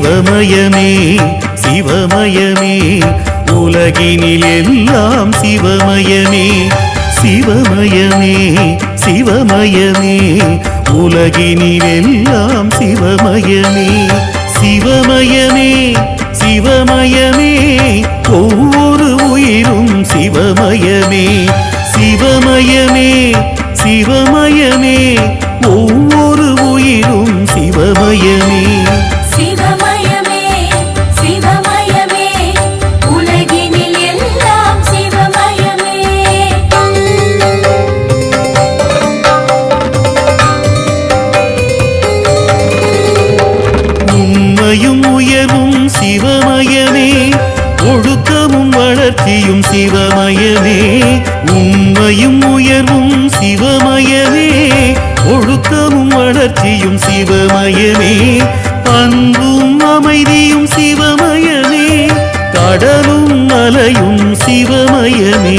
சிவமயமே சிவமயமே உலகினில் எல்லாம் சிவமயமே சிவமயமே சிவமயமே உலகினில் எல்லாம் சிவமயமே சிவமயமே சிவமயமே ஒவ்வொரு உயிரும் சிவமயமே சிவமயமே சிவமயமே ஒவ்வொரு உயிரும் சிவமயமே சிவமயமே சிவமயமே உலகினில் எல்லாம் சிவமயமே உண்மையும் உயர்வும் சிவமயமே ஒழுக்கமும் வளர்ச்சியும் சிவமயமே உண்மையும் உயர்வும் சிவமயமே ஒழுக்கமும் வளர்ச்சியும் சிவமயமே அன்பும் அமைதியும் சிவமயமே கடலும் மலையும் சிவமயமே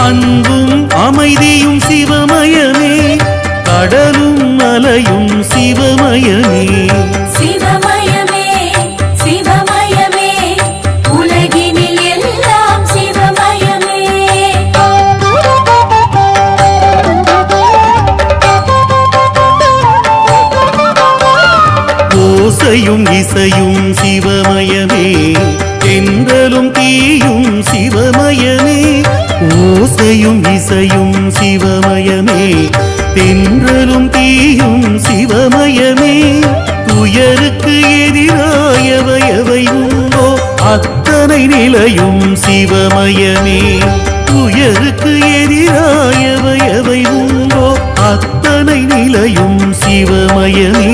அன்பும் அமைதியும் சிவமயமே கடலும் மலையும் சிவமயமே சிவமயமே சிவமயமே உலகினில் எல்லாம் சிவமயமே ஓசையும் இசையும் சிவமயமே தென்றலும் தீயும் சிவமயமே ஓசையும் இசையும் சிவமயமே தென்றலும் தீயும் சிவமயமே துயருக்கு எதிராயவை உண்டோ அத்தனை நிலையும் சிவமயமே துயருக்கு எதிராயவை உண்டோ அத்தனை நிலையும் சிவமயமே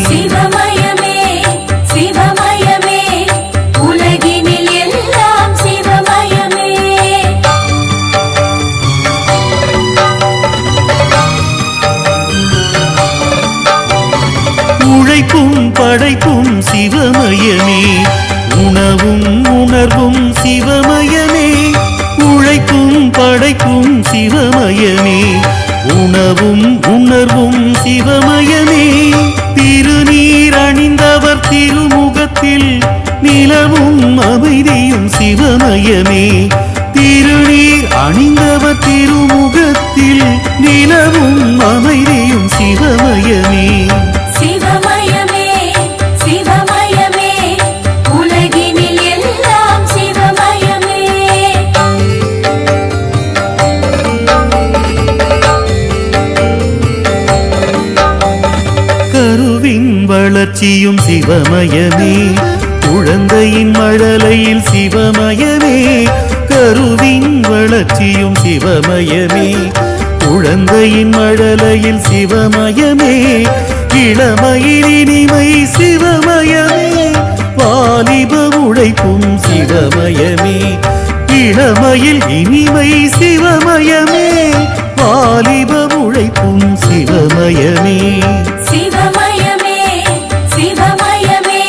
சிவமயமே சிவமயமே உலகினில் எல்லாம் சிவமயமே உழைப்பும் படைப்பும் சிவமயமே உணவும் உணர்வும் சிவமயமே உழைப்பும் படைப்பும் சிவமயமே உணவும் உணர்வும் சிவமயமே திருநீர் அணிந்தவர் திருமுகத்தில் நிலவும் அமைதியும் சிவமயமே திருநீர் அணிந்தவர் திருமுகத்தில் நிலவும் அமைதியும் சிவமயமே சிவமயமே சிவமயமே உலகினில் எல்லாம் சிவமயமே கருவின் வளர்ச்சியும் சிவமயமே குழந்தையின் மழலையில் சிவமயமே கருவின் வளர்ச்சியும் சிவமயமே குழந்தையின் மழலையில் சிவமயமே இளமையில் இனிமை சிவமயமே வாலிப உழைப்பும் சிவமயமே இளமையில் இனிமை சிவமயமே வாலிப உழைப்பும் சிவமயமே சிவமயமே சிவமயமே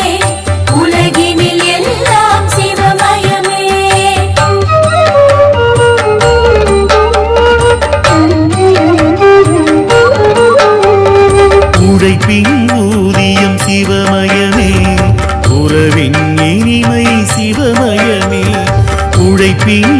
உலகினில் எல்லாம் சிவமயமே உழைப்பின் ஊதியம் சிவமயமே உறவின் இனிமை சிவமயமே உழைப்பின்